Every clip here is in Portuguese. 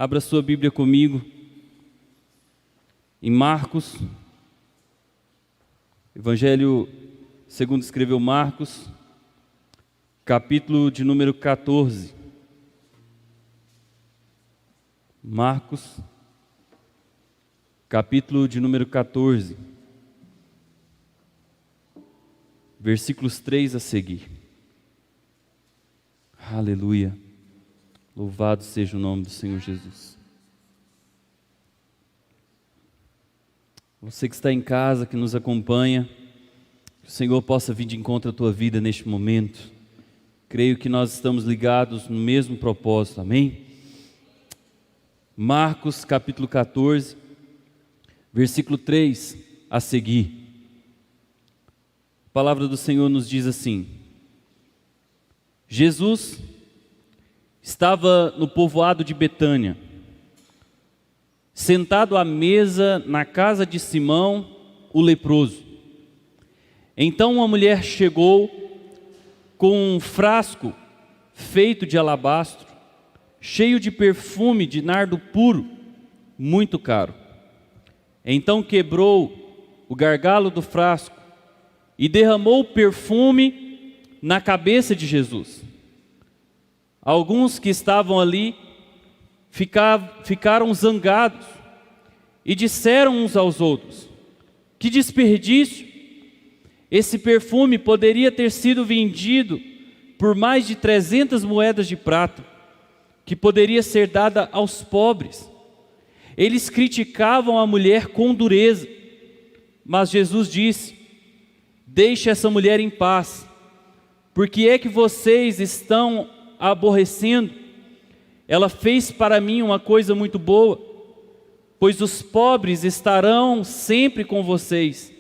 Abra sua Bíblia comigo em Marcos, Evangelho segundo escreveu Marcos, capítulo de número 14. Marcos, capítulo de número 14, versículos 3 a seguir. Aleluia. Louvado seja o nome do Senhor Jesus. Você que está em casa, que nos acompanha, que o Senhor possa vir de encontro à tua vida neste momento. Creio que nós estamos ligados no mesmo propósito, amém? Marcos capítulo 14, versículo 3 a seguir. A palavra do Senhor nos diz assim: Jesus estava no povoado de Betânia, sentado à mesa na casa de Simão, o leproso. Então uma mulher chegou com um frasco feito de alabastro, cheio de perfume de nardo puro, muito caro. Então quebrou o gargalo do frasco e derramou o perfume na cabeça de Jesus. Alguns que estavam ali ficaram zangados e disseram uns aos outros: que desperdício! Esse perfume poderia ter sido vendido por mais de 300 moedas de prata, que poderia ser dada aos pobres. Eles criticavam a mulher com dureza, mas Jesus disse: deixe essa mulher em paz. Por que é que vocês estão a aborrecendo? Ela fez para mim uma coisa muito boa, pois os pobres estarão sempre com vocês,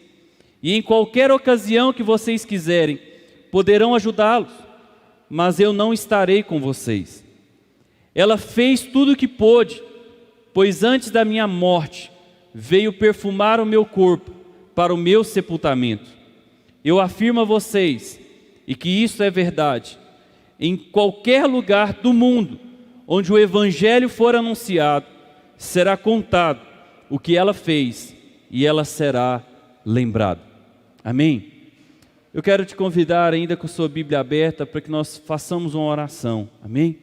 e em qualquer ocasião que vocês quiserem, poderão ajudá-los, mas eu não estarei com vocês. Ela fez tudo o que pôde, pois antes da minha morte, veio perfumar o meu corpo para o meu sepultamento. Eu afirmo a vocês, e que isso é verdade, em qualquer lugar do mundo onde o Evangelho for anunciado, será contado o que ela fez e ela será lembrada. Amém? Eu quero te convidar ainda com a sua Bíblia aberta para que nós façamos uma oração. Amém?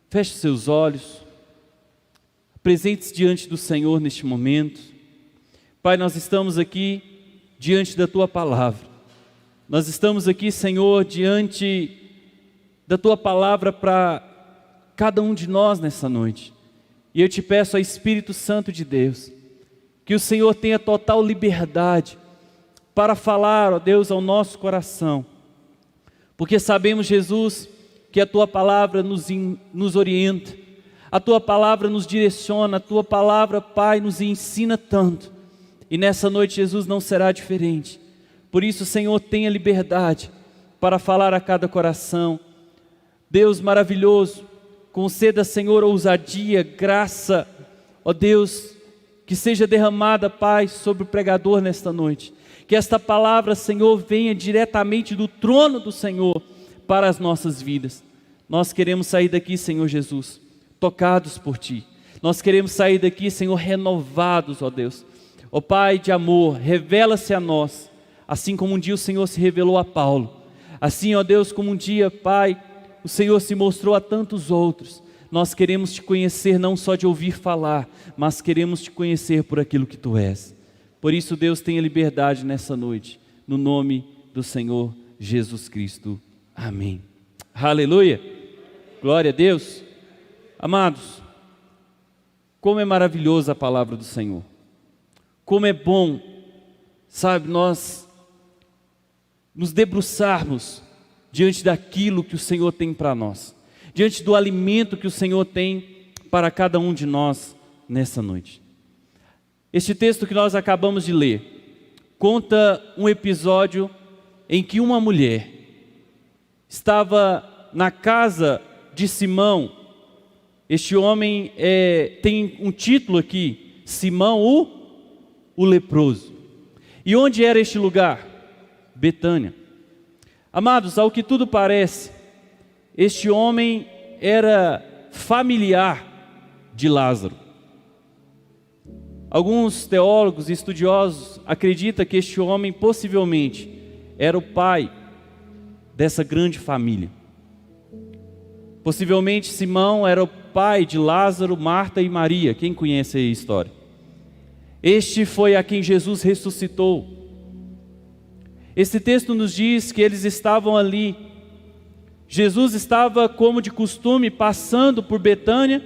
Feche seus olhos, apresente-se diante do Senhor neste momento. Pai, nós estamos aqui diante da Tua Palavra. Nós estamos aqui, Senhor, diante da Tua Palavra para cada um de nós nessa noite. E eu te peço, ao Espírito Santo de Deus, que o Senhor tenha total liberdade para falar, ó Deus, ao nosso coração. Porque sabemos, Jesus, que a Tua Palavra nos orienta, a Tua Palavra nos direciona, a Tua Palavra, Pai, nos ensina tanto. E nessa noite, Jesus, não será diferente. Por isso, Senhor, tenha liberdade para falar a cada coração. Deus maravilhoso, conceda, Senhor, ousadia, graça, ó Deus, que seja derramada, Pai, sobre o pregador nesta noite. Que esta palavra, Senhor, venha diretamente do trono do Senhor para as nossas vidas. Nós queremos sair daqui, Senhor Jesus, tocados por Ti. Nós queremos sair daqui, Senhor, renovados, ó Deus. Ó Pai de amor, revela-se a nós, assim como um dia o Senhor se revelou a Paulo. Assim, ó Deus, como um dia, Pai, o Senhor se mostrou a tantos outros. Nós queremos Te conhecer não só de ouvir falar, mas queremos Te conhecer por aquilo que Tu és. Por isso, Deus, tenha liberdade nessa noite, no nome do Senhor Jesus Cristo. Amém. Aleluia. Glória a Deus. Amados, como é maravilhosa a palavra do Senhor. Como é bom, sabe, nós nos debruçarmos diante daquilo que o Senhor tem para nós, diante do alimento que o Senhor tem para cada um de nós nessa noite. Este texto que nós acabamos de ler conta um episódio em que uma mulher estava na casa de Simão. Este homem tem um título aqui, Simão o leproso. E onde era este lugar? Betânia. Amados, ao que tudo parece, este homem era familiar de Lázaro. Alguns teólogos e estudiosos acreditam que este homem possivelmente era o pai dessa grande família. Possivelmente Simão era o pai de Lázaro, Marta e Maria. Quem conhece a história? Este foi a quem Jesus ressuscitou. Esse texto nos diz que eles estavam ali. Jesus estava, como de costume, passando por Betânia,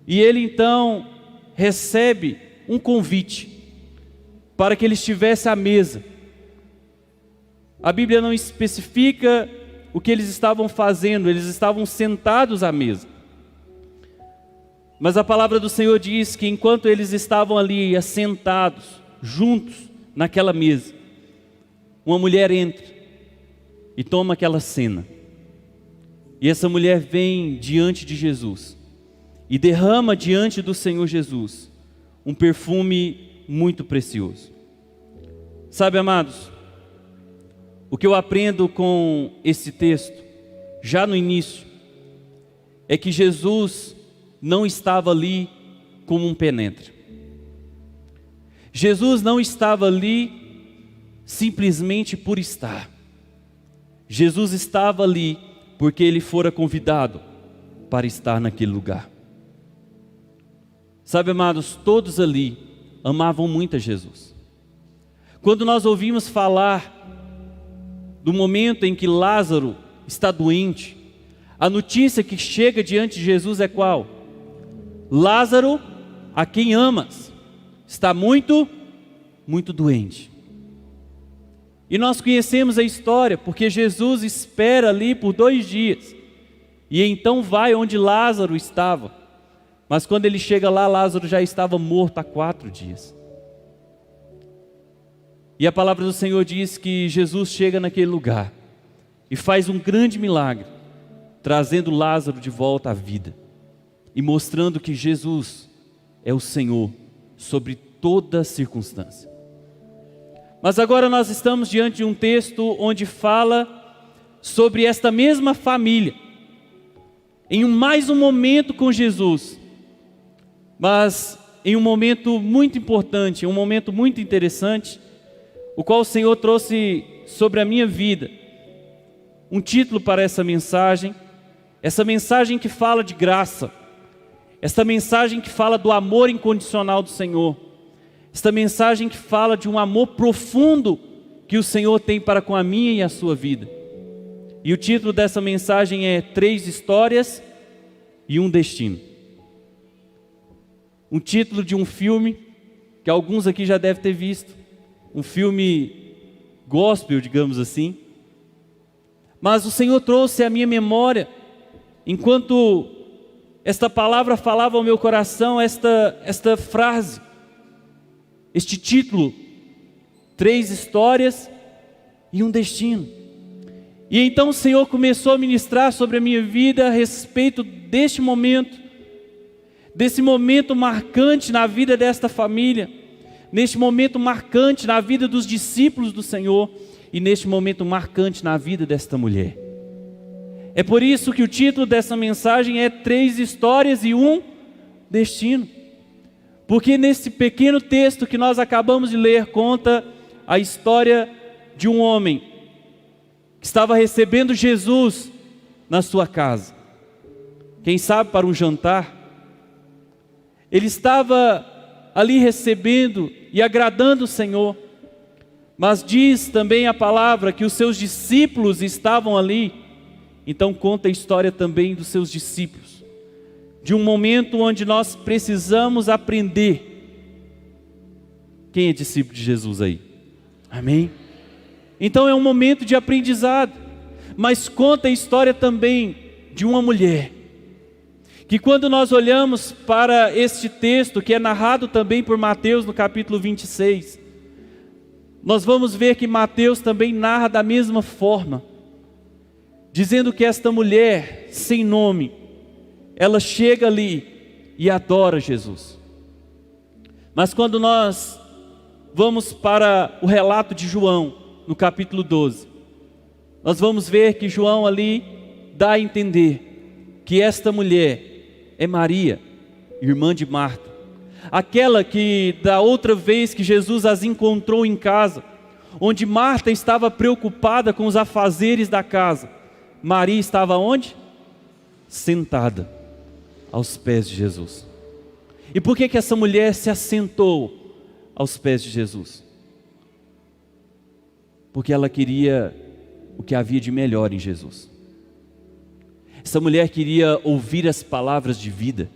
e ele então recebe um convite para que ele estivesse à mesa. A Bíblia não especifica o que eles estavam fazendo, eles estavam sentados à mesa. Mas a palavra do Senhor diz que enquanto eles estavam ali assentados, juntos, naquela mesa, uma mulher entra e toma aquela cena. E essa mulher vem diante de Jesus e derrama diante do Senhor Jesus um perfume muito precioso. Sabe, amados, o que eu aprendo com esse texto, já no início, é que Jesus não estava ali como um penetre. Jesus não estava ali simplesmente por estar. Jesus estava ali porque ele fora convidado para estar naquele lugar. Sabe, amados, todos ali amavam muito a Jesus. Quando nós ouvimos falar do momento em que Lázaro está doente, a notícia que chega diante de Jesus é qual? Lázaro, a quem amas, está muito, muito doente. E nós conhecemos a história, porque Jesus espera ali por 2 dias, e então vai onde Lázaro estava. Mas quando ele chega lá, Lázaro já estava morto há 4 dias. E a palavra do Senhor diz que Jesus chega naquele lugar e faz um grande milagre, trazendo Lázaro de volta à vida e mostrando que Jesus é o Senhor sobre toda circunstância. Mas agora nós estamos diante de um texto onde fala sobre esta mesma família, em mais um momento com Jesus, mas em um momento muito importante, um momento muito interessante, o qual o Senhor trouxe sobre a minha vida um título para essa mensagem que fala de graça, esta mensagem que fala do amor incondicional do Senhor, esta mensagem que fala de um amor profundo que o Senhor tem para com a minha e a sua vida. E o título dessa mensagem é 3 histórias e um destino. Um título de um filme que alguns aqui já devem ter visto, um filme gospel, digamos assim. Mas o Senhor trouxe à minha memória, enquanto esta palavra falava ao meu coração, esta frase, este título, 3 histórias e um destino. E então o Senhor começou a ministrar sobre a minha vida a respeito deste momento, desse momento marcante na vida desta família, neste momento marcante na vida dos discípulos do Senhor e neste momento marcante na vida desta mulher. É por isso que o título dessa mensagem é 3 histórias e um destino. Porque nesse pequeno texto que nós acabamos de ler, conta a história de um homem que estava recebendo Jesus na sua casa. Quem sabe para um jantar. Ele estava ali recebendo e agradando o Senhor. Mas diz também a palavra que os seus discípulos estavam ali. Então conta a história também dos seus discípulos, de um momento onde nós precisamos aprender. Quem é discípulo de Jesus aí? Amém? Então é um momento de aprendizado, mas conta a história também de uma mulher, que quando nós olhamos para este texto, que é narrado também por Mateus no capítulo 26, nós vamos ver que Mateus também narra da mesma forma, dizendo que esta mulher sem nome, ela chega ali e adora Jesus. Mas quando nós vamos para o relato de João, no capítulo 12, nós vamos ver que João ali dá a entender que esta mulher é Maria, irmã de Marta, aquela que da outra vez que Jesus as encontrou em casa, onde Marta estava preocupada com os afazeres da casa, Maria estava onde? Sentada aos pés de Jesus. E por que essa mulher se assentou aos pés de Jesus? Porque ela queria o que havia de melhor em Jesus. Essa mulher queria ouvir as palavras de vida.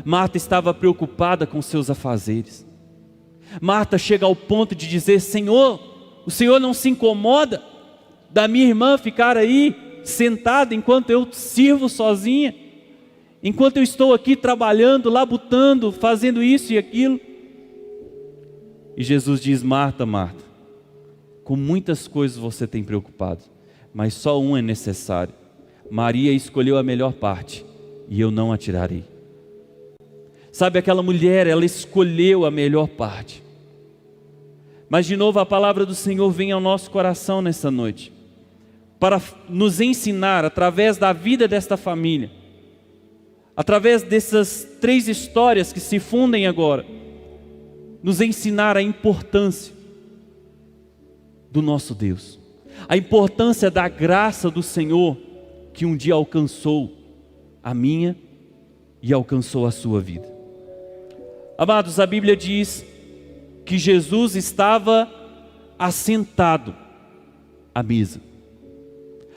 Marta estava preocupada com seus afazeres. Marta chega ao ponto de dizer: Senhor, o Senhor não se incomoda da minha irmã ficar aí sentada enquanto eu sirvo sozinha, enquanto eu estou aqui trabalhando, labutando, fazendo isso e aquilo. E Jesus diz: Marta, Marta, com muitas coisas você tem preocupado, mas só um é necessário. Maria escolheu a melhor parte, e eu não a tirarei. Sabe, aquela mulher, ela escolheu a melhor parte. Mas de novo a palavra do Senhor vem ao nosso coração nessa noite, para nos ensinar, através da vida desta família, através dessas 3 histórias que se fundem agora, nos ensinar a importância do nosso Deus, a importância da graça do Senhor, que um dia alcançou a minha e alcançou a sua vida. Amados, a Bíblia diz que Jesus estava assentado à mesa.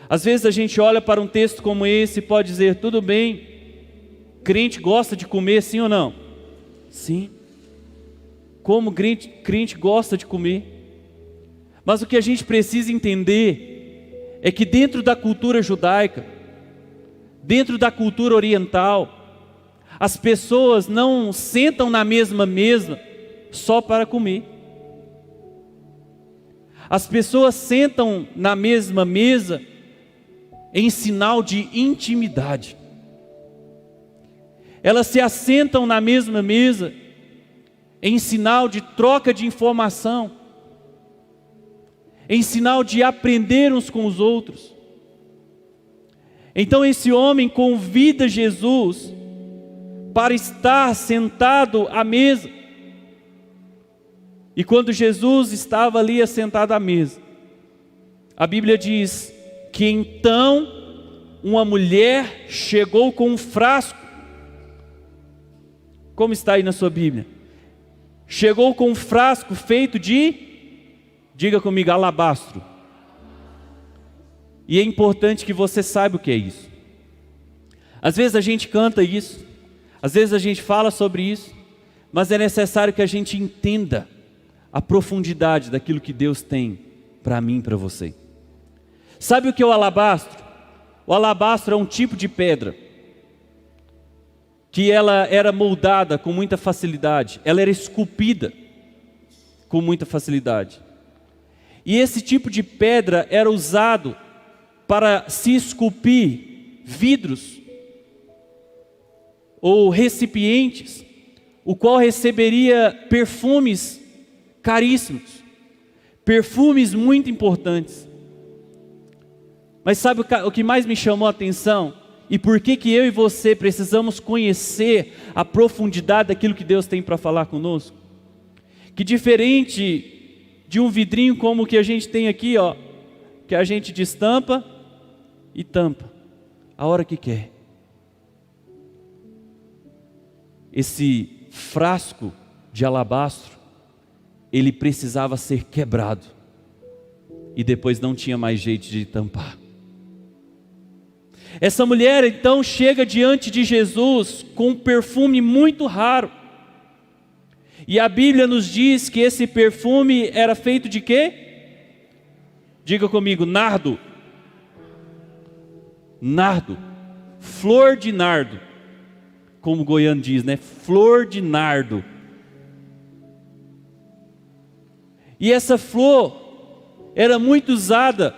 Às vezes a gente olha para um texto como esse e pode dizer: tudo bem, crente gosta de comer, sim ou não? Sim. Como crente gosta de comer. Mas o que a gente precisa entender é que dentro da cultura judaica, dentro da cultura oriental, as pessoas não sentam na mesma mesa só para comer. As pessoas sentam na mesma mesa em sinal de intimidade. Elas se assentam na mesma mesa em sinal de troca de informação, em sinal de aprender uns com os outros. Então esse homem convida Jesus para estar sentado à mesa. E quando Jesus estava ali assentado à mesa, a Bíblia diz que então uma mulher chegou com um frasco. Como está aí na sua Bíblia? Chegou com um frasco feito de, diga comigo, alabastro. E é importante que você saiba o que é isso. Às vezes a gente canta isso, às vezes a gente fala sobre isso, mas é necessário que a gente entenda a profundidade daquilo que Deus tem para mim e para você. Sabe o que é o alabastro? O alabastro é um tipo de pedra que ela era moldada com muita facilidade, ela era esculpida com muita facilidade. E esse tipo de pedra era usado para se esculpir vidros ou recipientes, o qual receberia perfumes caríssimos, perfumes muito importantes. Mas sabe o que mais me chamou a atenção? E por que eu e você precisamos conhecer a profundidade daquilo que Deus tem para falar conosco? Que diferente de um vidrinho como o que a gente tem aqui, ó, que a gente destampa e tampa a hora que quer. Esse frasco de alabastro, ele precisava ser quebrado e depois não tinha mais jeito de tampar. Essa mulher então chega diante de Jesus com um perfume muito raro. E a Bíblia nos diz que esse perfume era feito de quê? Diga comigo, nardo. Nardo. Flor de nardo. Como o goiano diz, né? Flor de nardo. E essa flor era muito usada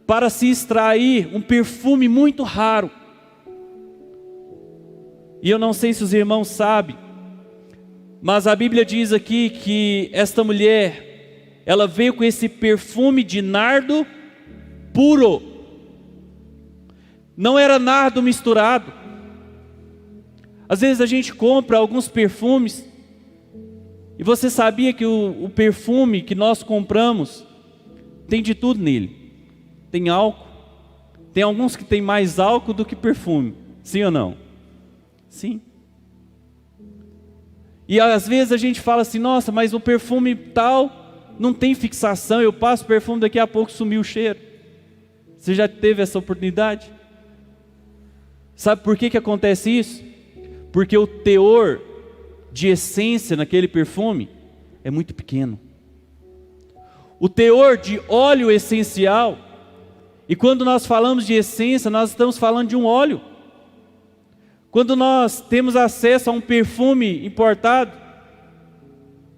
para se extrair um perfume muito raro. E eu não sei se os irmãos sabem, mas a Bíblia diz aqui que esta mulher, ela veio com esse perfume de nardo puro. Não era nardo misturado. Às vezes a gente compra alguns perfumes, e você sabia que o perfume que nós compramos tem de tudo nele. Tem álcool, tem alguns que tem mais álcool do que perfume, sim ou não? Sim. E às vezes a gente fala assim, nossa, mas o perfume tal não tem fixação, eu passo o perfume, daqui a pouco sumiu o cheiro. Você já teve essa oportunidade? Sabe por que acontece isso? Porque o teor de essência naquele perfume é muito pequeno. O teor de óleo essencial, e quando nós falamos de essência, nós estamos falando de um óleo. Quando nós temos acesso a um perfume importado,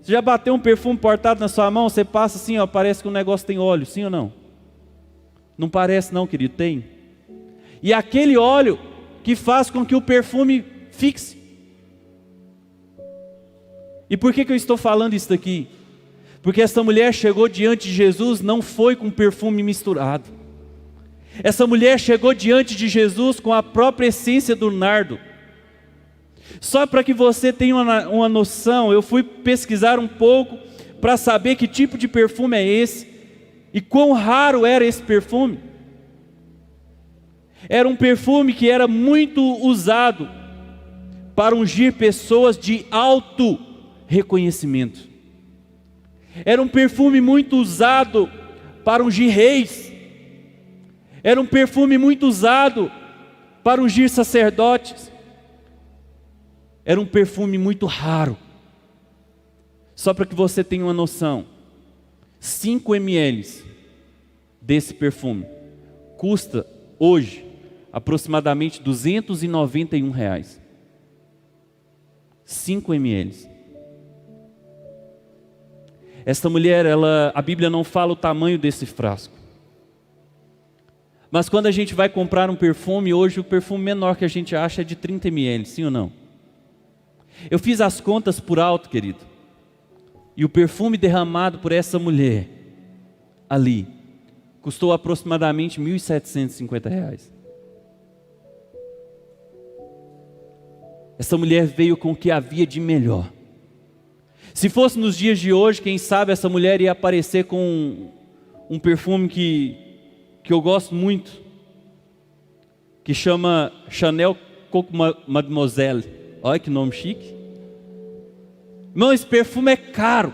você já bateu um perfume importado na sua mão, você passa assim, ó, parece que o negócio tem óleo, sim ou não? Não parece não, querido, tem. E aquele óleo que faz com que o perfume fixe. E por que eu estou falando isso daqui? Porque essa mulher chegou diante de Jesus, não foi com perfume misturado. Essa mulher chegou diante de Jesus com a própria essência do nardo. Só para que você tenha uma noção, eu fui pesquisar um pouco para saber que tipo de perfume é esse e quão raro era esse perfume. Era um perfume que era muito usado para ungir pessoas de alto reconhecimento. Era um perfume muito usado para ungir reis. Era um perfume muito usado para ungir sacerdotes. Era um perfume muito raro. Só para que você tenha uma noção, 5 ml desse perfume custa hoje aproximadamente R$291. 5 ml. Esta mulher, a Bíblia não fala o tamanho desse frasco. Mas quando a gente vai comprar um perfume, hoje o perfume menor que a gente acha é de 30 ml, sim ou não? Eu fiz as contas por alto, querido. E o perfume derramado por essa mulher, ali, custou aproximadamente R$1.750. Essa mulher veio com o que havia de melhor. Se fosse nos dias de hoje, quem sabe essa mulher ia aparecer com um perfume que eu gosto muito, que chama Chanel Coco Mademoiselle. Olha que nome chique. Irmão, esse perfume é caro,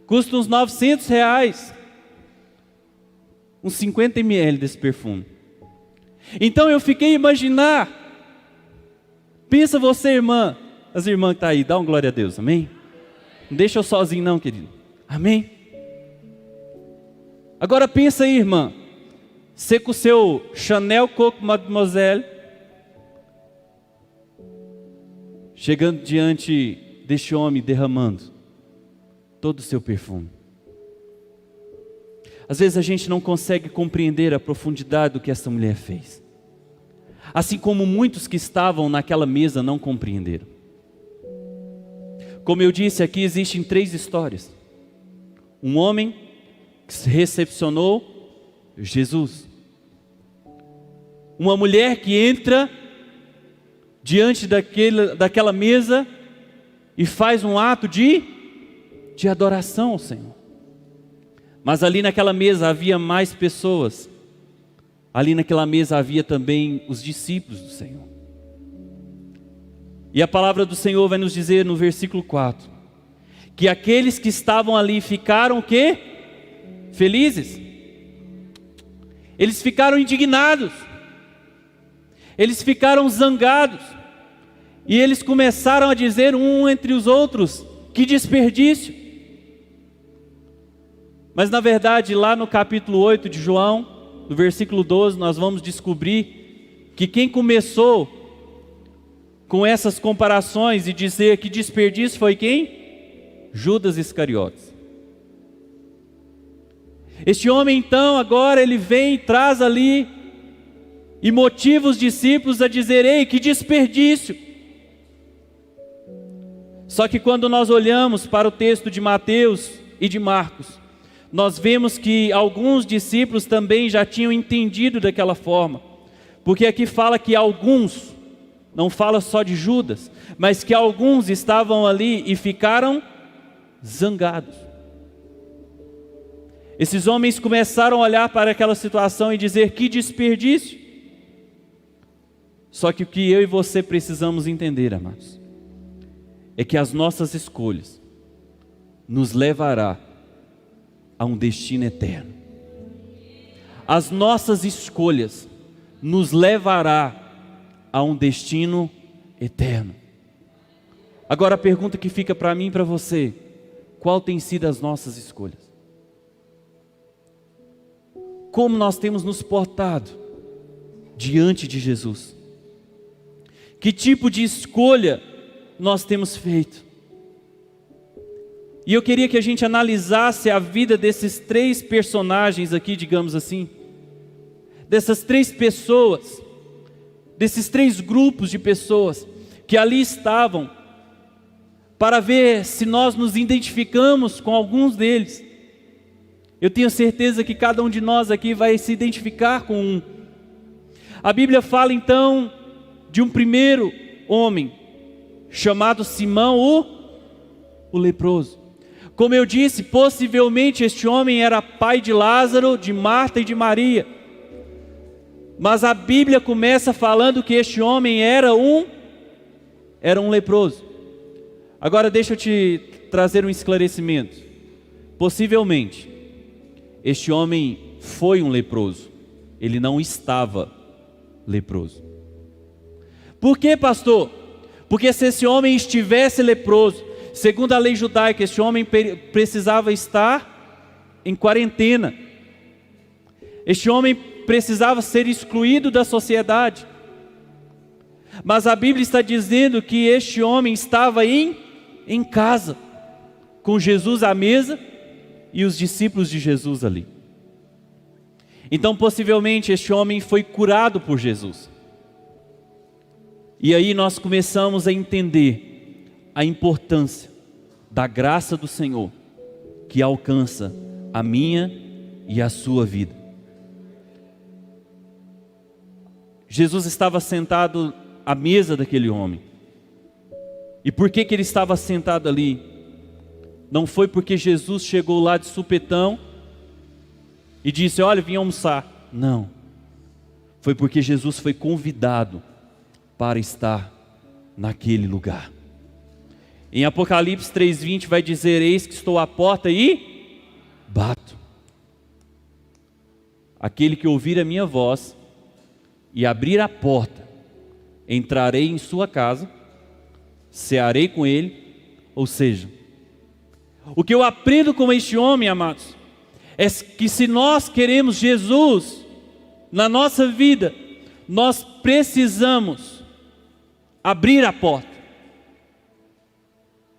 custa uns R$900, uns 50 ml desse perfume. Então eu fiquei a imaginar, pensa você, irmã, as irmãs que estão aí, dá um glória a Deus, amém? Não deixa eu sozinho não, querido, amém? Agora pensa aí, irmã, você com o seu Chanel Coco Mademoiselle, chegando diante deste homem, derramando todo o seu perfume. Às vezes a gente não consegue compreender a profundidade do que essa mulher fez, assim como muitos que estavam naquela mesa não compreenderam. Como eu disse, aqui existem 3 histórias. Um homem que recepcionou Jesus, uma mulher que entra diante daquela mesa e faz um ato de adoração ao Senhor. Mas ali naquela mesa havia mais pessoas. Ali naquela mesa havia também os discípulos do Senhor. E a palavra do Senhor vai nos dizer no versículo 4, que aqueles que estavam ali ficaram o quê? Felizes. Eles ficaram indignados. Eles ficaram zangados. E eles começaram a dizer um entre os outros, que desperdício. Mas na verdade lá no capítulo 8 de João, no versículo 12, nós vamos descobrir que quem começou com essas comparações e dizer que desperdício foi quem? Judas Iscariotes. Este homem então agora ele vem e traz ali e motiva os discípulos a dizer: ei, que desperdício. Só que quando nós olhamos para o texto de Mateus e de Marcos, nós vemos que alguns discípulos também já tinham entendido daquela forma, porque aqui fala que alguns, não fala só de Judas, mas que alguns estavam ali e ficaram zangados. Esses homens começaram a olhar para aquela situação e dizer: que desperdício. Só que o que eu e você precisamos entender, amados, é que as nossas escolhas nos levará a um destino eterno. As nossas escolhas nos levará a um destino eterno. Agora a pergunta que fica para mim e para você: qual tem sido as nossas escolhas? Como nós temos nos portado diante de Jesus? Que tipo de escolha nós temos feito? E eu queria que a gente analisasse a vida desses 3 personagens aqui, digamos assim, dessas 3 pessoas, desses 3 grupos de pessoas que ali estavam, para ver se nós nos identificamos com alguns deles. Eu tenho certeza que cada um de nós aqui vai se identificar com um. A Bíblia fala então de um primeiro homem, chamado Simão, o leproso. Como eu disse, possivelmente este homem era pai de Lázaro, de Marta e de Maria. Mas a Bíblia começa falando que este homem era um leproso. Agora deixa eu te trazer um esclarecimento. Possivelmente, este homem foi um leproso. Ele não estava leproso. Por que, pastor? Porque se esse homem estivesse leproso, segundo a lei judaica, este homem precisava estar em quarentena. Este homem precisava ser excluído da sociedade. Mas a Bíblia está dizendo que este homem estava em casa, com Jesus à mesa e os discípulos de Jesus ali. Então possivelmente este homem foi curado por Jesus. E aí nós começamos a entender a importância da graça do Senhor, que alcança a minha e a sua vida. Jesus estava sentado à mesa daquele homem. E por que ele estava sentado ali? Não foi porque Jesus chegou lá de supetão e disse: olha, vim almoçar. Não. Foi porque Jesus foi convidado para estar naquele lugar. Em Apocalipse 3:20 vai dizer: eis que estou à porta e bato. Aquele que ouvir a minha voz e abrir a porta, entrarei em sua casa, cearei com ele. Ou seja, o que eu aprendo com este homem, amados, é que se nós queremos Jesus na nossa vida, nós precisamos abrir a porta.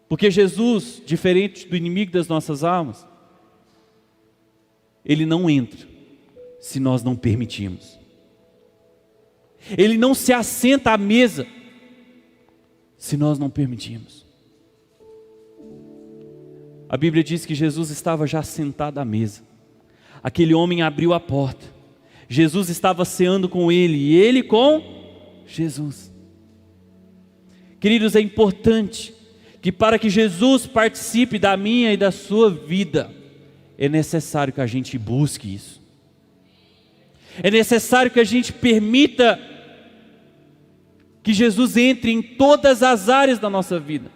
Porque Jesus, diferente do inimigo das nossas almas, ele não entra se nós não permitirmos. Ele não se assenta à mesa se nós não permitirmos. A Bíblia diz que Jesus estava já sentado à mesa. Aquele homem abriu a porta. Jesus estava ceando com ele e ele com Jesus. Queridos, é importante que para que Jesus participe da minha e da sua vida, é necessário que a gente busque isso. É necessário que a gente permita que Jesus entre em todas as áreas da nossa vida.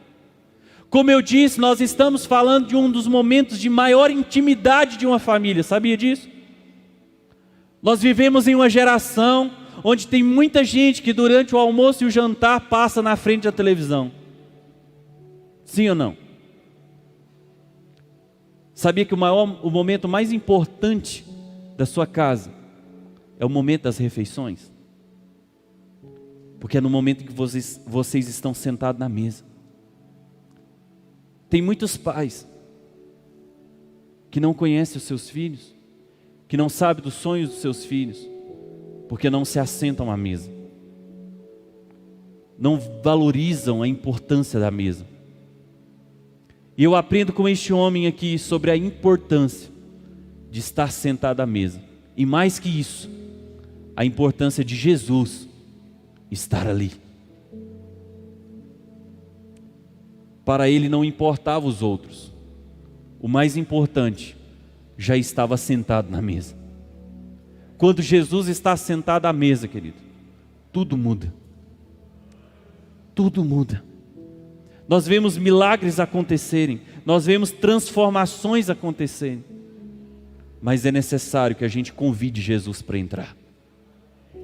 Como eu disse, nós estamos falando de um dos momentos de maior intimidade de uma família, sabia disso? Nós vivemos em uma geração onde tem muita gente que durante o almoço e o jantar passa na frente da televisão. Sim ou não? Sabia que o momento mais importante da sua casa é o momento das refeições? Porque é no momento em que vocês estão sentados na mesa. Tem muitos pais que não conhecem os seus filhos, que não sabem dos sonhos dos seus filhos, porque não se assentam à mesa, não valorizam a importância da mesa. E eu aprendo com este homem aqui sobre a importância de estar sentado à mesa, e mais que isso, a importância de Jesus estar ali. Para ele não importava os outros. O mais importante, já estava sentado na mesa. Quando Jesus está sentado à mesa, querido, tudo muda. Tudo muda. Nós vemos milagres acontecerem, nós vemos transformações acontecerem. Mas é necessário que a gente convide Jesus para entrar.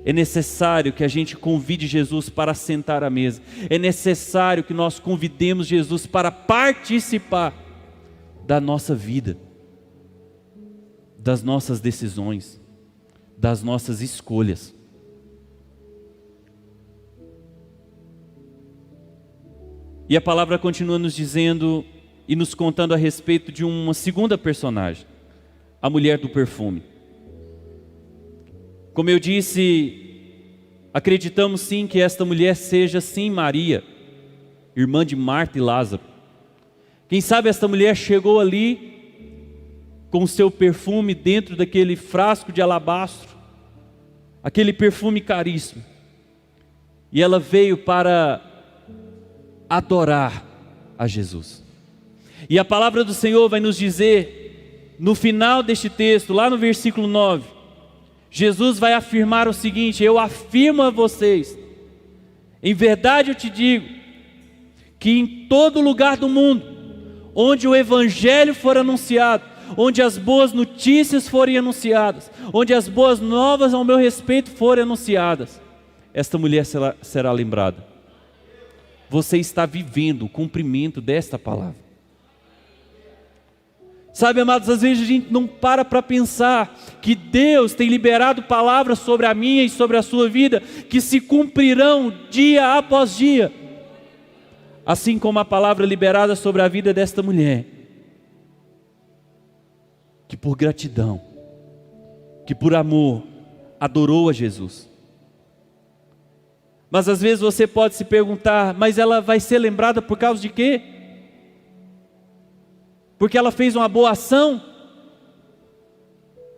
É necessário que a gente convide Jesus para sentar à mesa. É necessário que nós convidemos Jesus para participar da nossa vida, das nossas decisões, das nossas escolhas. E a palavra continua nos dizendo e nos contando a respeito de uma segunda personagem, a mulher do perfume. Como eu disse, acreditamos sim que esta mulher seja sim Maria, irmã de Marta e Lázaro. Quem sabe esta mulher chegou ali com o seu perfume dentro daquele frasco de alabastro, aquele perfume caríssimo. E ela veio para adorar a Jesus. E a palavra do Senhor vai nos dizer, no final deste texto, lá no versículo 9, Jesus vai afirmar o seguinte: eu afirmo a vocês, em verdade eu te digo, que em todo lugar do mundo, onde o Evangelho for anunciado, onde as boas notícias forem anunciadas, onde as boas novas ao meu respeito forem anunciadas, esta mulher será lembrada. Você está vivendo o cumprimento desta palavra. Sabe, amados, às vezes a gente não para pensar que Deus tem liberado palavras sobre a minha e sobre a sua vida, que se cumprirão dia após dia. Assim como a palavra liberada sobre a vida desta mulher, que por gratidão, que por amor, adorou a Jesus. Mas às vezes você pode se perguntar, mas ela vai ser lembrada por causa de quê? Porque ela fez uma boa ação?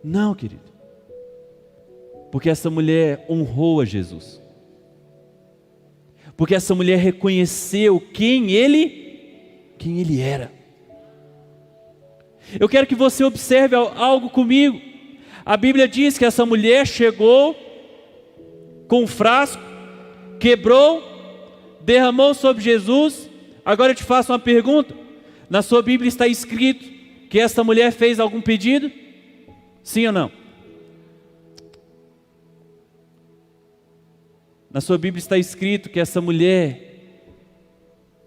Não, querido. Porque essa mulher honrou a Jesus. Porque essa mulher reconheceu quem ele era. Eu quero que você observe algo comigo. A Bíblia diz que essa mulher chegou com um frasco, quebrou, derramou sobre Jesus. Agora eu te faço uma pergunta. Na sua Bíblia está escrito que esta mulher fez algum pedido? Sim ou não? Na sua Bíblia está escrito que essa mulher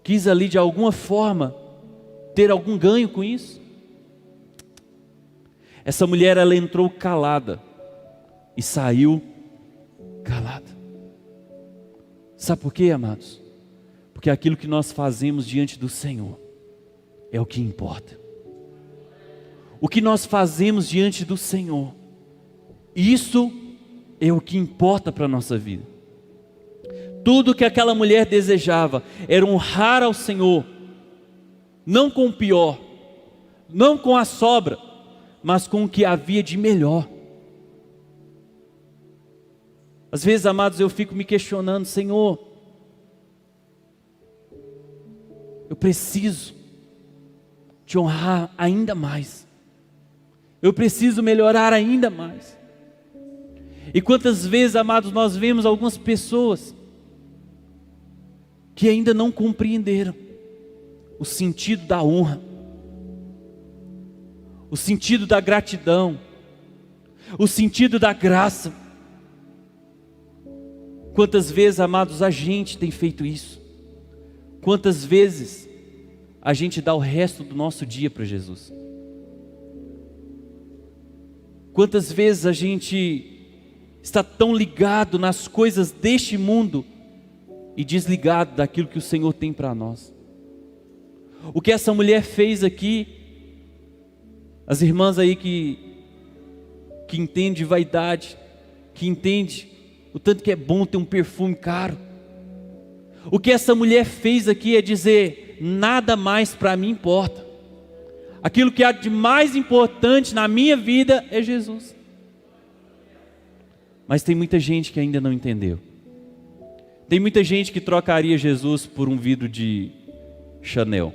quis ali de alguma forma ter algum ganho com isso? Essa mulher, ela entrou calada e saiu calada. Sabe por quê, amados? Porque aquilo que nós fazemos diante do Senhor é o que importa. O que nós fazemos diante do Senhor, isso é o que importa para a nossa vida. Tudo que aquela mulher desejava era honrar ao Senhor, não com o pior, não com a sobra, mas com o que havia de melhor. Às vezes, amados, eu fico me questionando: Senhor, eu preciso te honrar ainda mais, eu preciso melhorar ainda mais. E quantas vezes, amados, nós vemos algumas pessoas que ainda não compreenderam o sentido da honra, o sentido da gratidão, o sentido da graça. Quantas vezes, amados, a gente tem feito isso? Quantas vezes a gente dá o resto do nosso dia para Jesus? Quantas vezes a gente está tão ligado nas coisas deste mundo e desligado daquilo que o Senhor tem para nós? O que essa mulher fez aqui, as irmãs aí que entendem de vaidade, que entendem o tanto que é bom ter um perfume caro, o que essa mulher fez aqui é dizer: nada mais para mim importa. Aquilo que há de mais importante na minha vida é Jesus. Mas tem muita gente que ainda não entendeu. Tem muita gente que trocaria Jesus por um vidro de Chanel.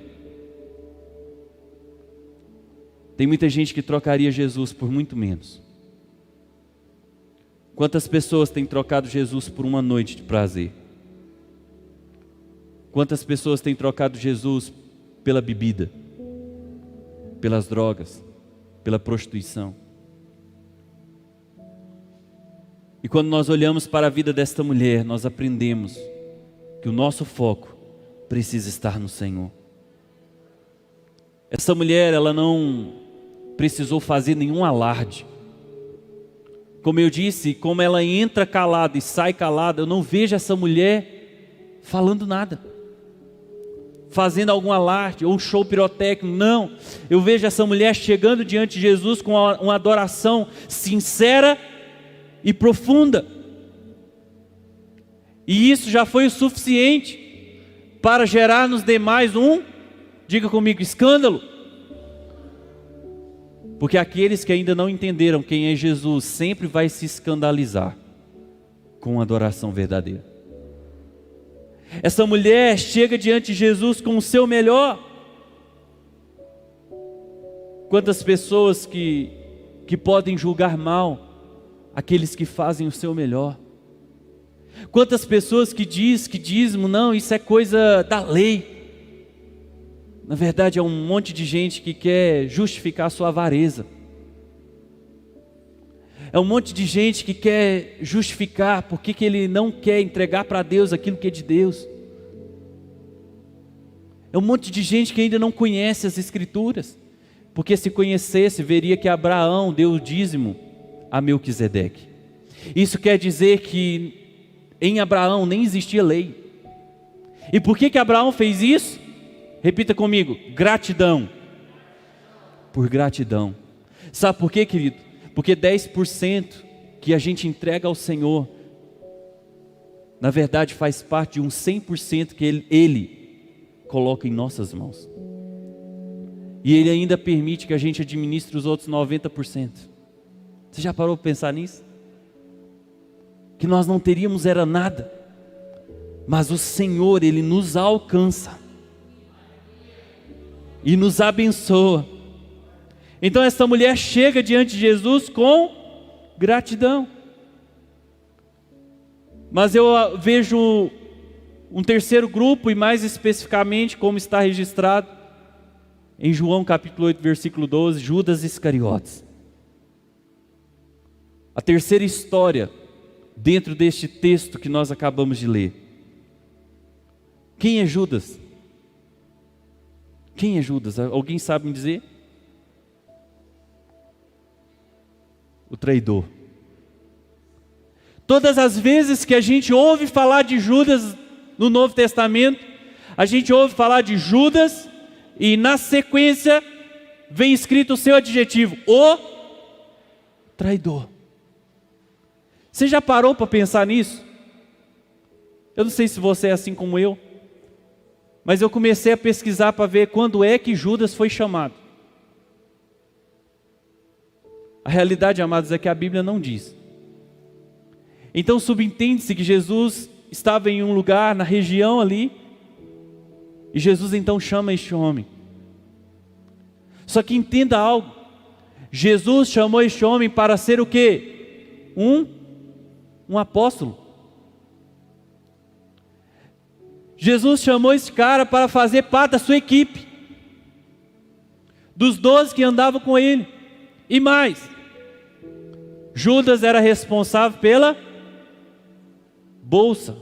Tem muita gente que trocaria Jesus por muito menos. Quantas pessoas têm trocado Jesus por uma noite de prazer? Quantas pessoas têm trocado Jesus pela bebida, pelas drogas, pela prostituição? E quando nós olhamos para a vida desta mulher, nós aprendemos que o nosso foco precisa estar no Senhor. Essa mulher, ela não precisou fazer nenhum alarde. Como eu disse, como ela entra calada e sai calada, eu não vejo essa mulher falando nada, fazendo algum alarde ou um show pirotécnico. Não, eu vejo essa mulher chegando diante de Jesus com uma adoração sincera e profunda. E isso já foi o suficiente para gerar nos demais diga comigo, escândalo. Porque aqueles que ainda não entenderam quem é Jesus sempre vai se escandalizar com uma adoração verdadeira. Essa mulher chega diante de Jesus com o seu melhor. Quantas pessoas que podem julgar mal aqueles que fazem o seu melhor? Quantas pessoas que diz que dízimo, não, isso é coisa da lei. Na verdade é um monte de gente que quer justificar a sua avareza. É um monte de gente que quer justificar porque que ele não quer entregar para Deus aquilo que é de Deus. É um monte de gente que ainda não conhece as Escrituras, porque se conhecesse, veria que Abraão deu o dízimo a Melquisedeque. Isso quer dizer que em Abraão nem existia lei. E por que Abraão fez isso? Repita comigo, gratidão. Por gratidão. Sabe por quê, querido? Porque 10% que a gente entrega ao Senhor, na verdade faz parte de um 100% que Ele coloca em nossas mãos. E Ele ainda permite que a gente administre os outros 90%. Você já parou para pensar nisso? Que nós não teríamos era nada, mas o Senhor, Ele nos alcança e nos abençoa. Então essa mulher chega diante de Jesus com gratidão. Mas eu vejo um terceiro grupo, e mais especificamente como está registrado em João capítulo 8, versículo 12, Judas Iscariotes. A terceira história dentro deste texto que nós acabamos de ler. Quem é Judas? Quem é Judas? Alguém sabe me dizer? O traidor. Todas as vezes que a gente ouve falar de Judas no Novo Testamento, a gente ouve falar de Judas e na sequência vem escrito o seu adjetivo, o traidor. Você já parou para pensar nisso? Eu não sei se você é assim como eu, mas eu comecei a pesquisar para ver quando é que Judas foi chamado. A realidade, amados, é que a Bíblia não diz. Então subentende-se que Jesus estava em um lugar, na região ali, e Jesus então chama este homem. Só que entenda algo, Jesus chamou este homem para ser o quê? Um apóstolo. Jesus chamou esse cara para fazer parte da sua equipe, dos 12 que andavam com ele. E mais, Judas era responsável pela bolsa,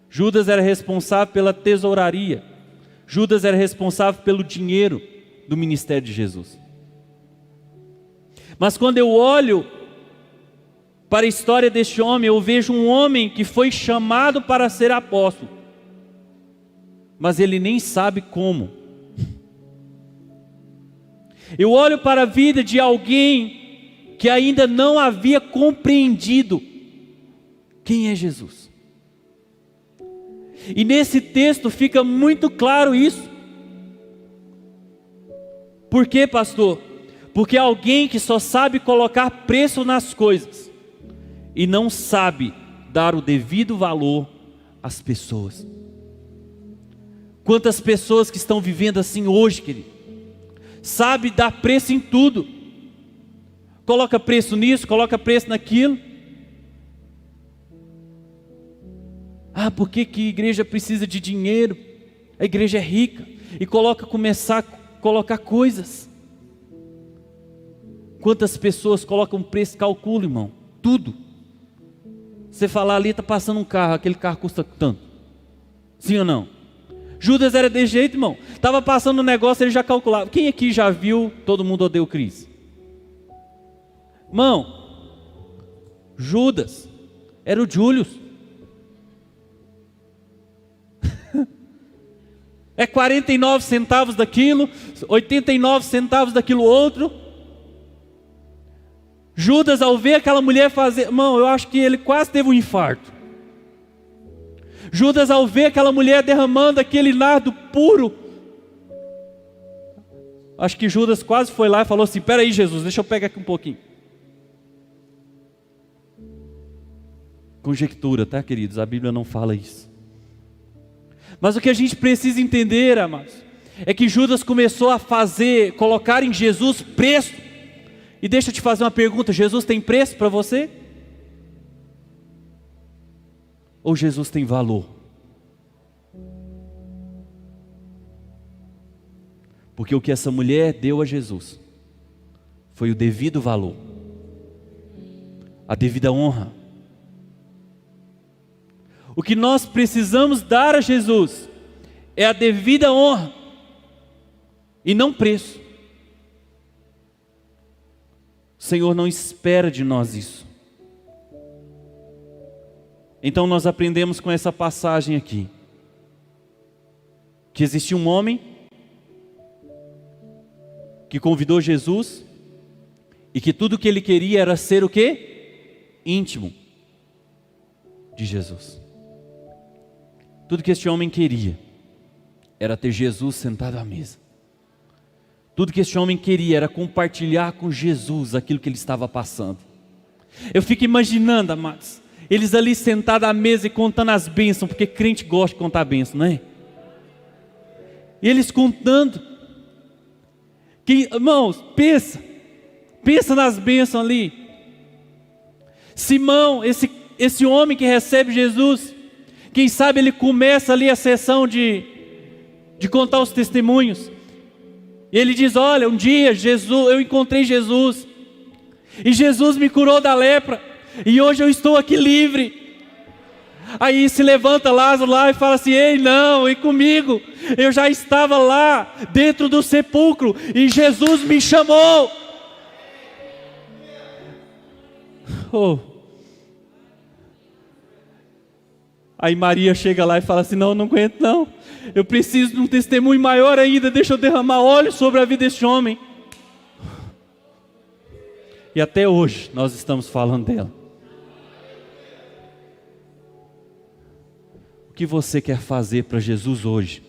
Judas era responsável pela tesouraria, Judas era responsável pelo dinheiro do ministério de Jesus. Mas quando eu olho para a história deste homem, eu vejo um homem que foi chamado para ser apóstolo, mas ele nem sabe como. Eu olho para a vida de alguém que ainda não havia compreendido quem é Jesus. E nesse texto fica muito claro isso. Por quê, pastor? Porque alguém que só sabe colocar preço nas coisas e não sabe dar o devido valor às pessoas. Quantas pessoas que estão vivendo assim hoje, querido, sabe dar preço em tudo, coloca preço nisso, coloca preço naquilo. Ah, por que a igreja precisa de dinheiro? A igreja é rica, e começar a colocar coisas. Quantas pessoas colocam preço, calcula, irmão, tudo. Você falar ali, está passando um carro, aquele carro custa tanto, sim ou não? Judas era desse jeito, irmão, estava passando um negócio, ele já calculava. Quem aqui já viu Todo Mundo Odeia o Chris? Irmão, Judas era o Julius. É 49 centavos daquilo, 89 centavos daquilo outro. Judas, ao ver aquela mulher fazer, irmão, eu acho que ele quase teve um infarto. Judas, ao ver aquela mulher derramando aquele nardo puro, acho que Judas quase foi lá e falou assim: espera aí, Jesus, deixa eu pegar aqui um pouquinho. Conjectura, tá, queridos? A Bíblia não fala isso. Mas o que a gente precisa entender, amados, é que Judas começou a colocar em Jesus preço. E deixa eu te fazer uma pergunta: Jesus tem preço para você? Ou Jesus tem valor? Porque o que essa mulher deu a Jesus foi o devido valor, a devida honra. O que nós precisamos dar a Jesus é a devida honra e não preço. O Senhor não espera de nós isso. Então nós aprendemos com essa passagem aqui que existia um homem que convidou Jesus e que tudo que ele queria era ser o quê? Íntimo de Jesus. Tudo que este homem queria era ter Jesus sentado à mesa. Tudo que este homem queria era compartilhar com Jesus aquilo que ele estava passando. Eu fico imaginando, amados, eles ali sentados à mesa e contando as bênçãos, porque crente gosta de contar bênçãos, não é? E eles contando. Irmãos, pensa nas bênçãos ali. Simão, esse homem que recebe Jesus, quem sabe ele começa ali a sessão de contar os testemunhos. E ele diz: olha, um dia eu encontrei Jesus, e Jesus me curou da lepra, e hoje eu estou aqui livre. Aí se levanta Lázaro lá e fala assim: ei, não, e comigo? Eu já estava lá dentro do sepulcro e Jesus me chamou. Oh. Aí Maria chega lá e fala assim: não aguento não, eu preciso de um testemunho maior ainda, deixa eu derramar óleo sobre a vida deste homem. E até hoje nós estamos falando dela. O que você quer fazer para Jesus hoje,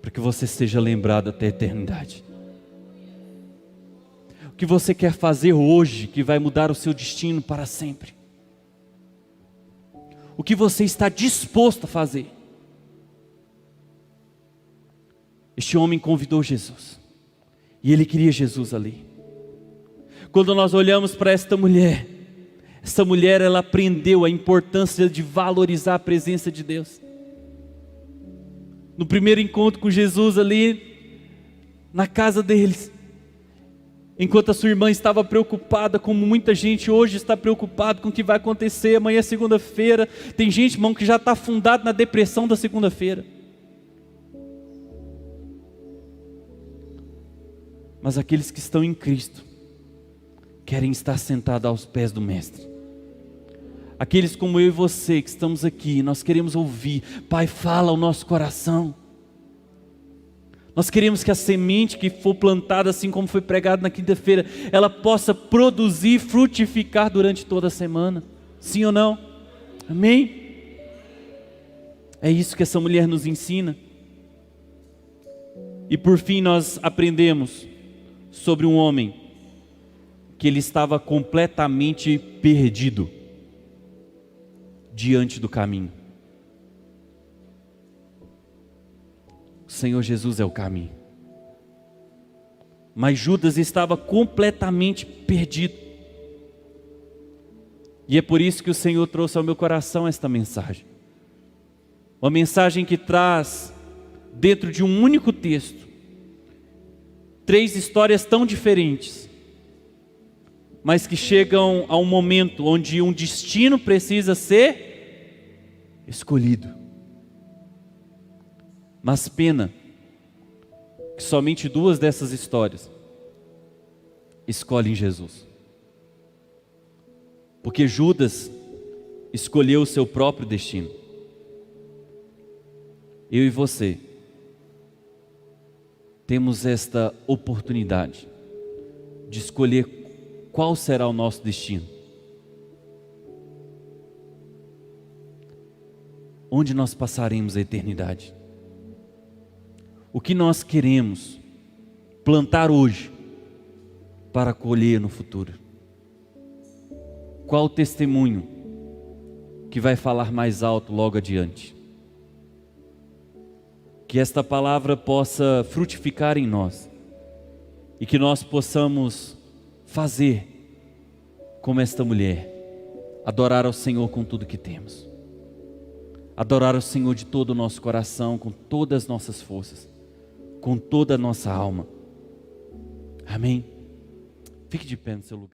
para que você seja lembrado até a eternidade? O que você quer fazer hoje que vai mudar o seu destino para sempre? O que você está disposto a fazer? Este homem convidou Jesus, e ele queria Jesus ali. Quando nós olhamos para esta mulher ela aprendeu a importância de valorizar a presença de Deus. No primeiro encontro com Jesus ali, na casa deles, enquanto a sua irmã estava preocupada, como muita gente hoje está preocupada com o que vai acontecer, amanhã é segunda-feira. Tem gente, irmão, que já está afundado na depressão da segunda-feira. Mas aqueles que estão em Cristo querem estar sentados aos pés do Mestre. Aqueles como eu e você que estamos aqui, nós queremos ouvir: Pai, fala ao nosso coração. Nós queremos que a semente que for plantada, assim como foi pregado na quinta-feira, ela possa produzir, frutificar durante toda a semana. Sim ou não? Amém? É isso que essa mulher nos ensina. E por fim nós aprendemos sobre um homem que ele estava completamente perdido diante do caminho. O Senhor Jesus é o caminho. Mas Judas estava completamente perdido. E é por isso que o Senhor trouxe ao meu coração esta mensagem. Uma mensagem que traz, dentro de um único texto, 3 histórias tão diferentes, mas que chegam a um momento onde um destino precisa ser escolhido. Mas pena que somente 2 dessas histórias escolhem Jesus. Porque Judas escolheu o seu próprio destino. Eu e você temos esta oportunidade de escolher qual será o nosso destino. Onde nós passaremos a eternidade? O que nós queremos plantar hoje para colher no futuro? Qual o testemunho que vai falar mais alto logo adiante? Que esta palavra possa frutificar em nós e que nós possamos fazer como esta mulher, adorar ao Senhor com tudo que temos, adorar ao Senhor de todo o nosso coração, com todas as nossas forças, com toda a nossa alma. Amém? Fique de pé no seu lugar.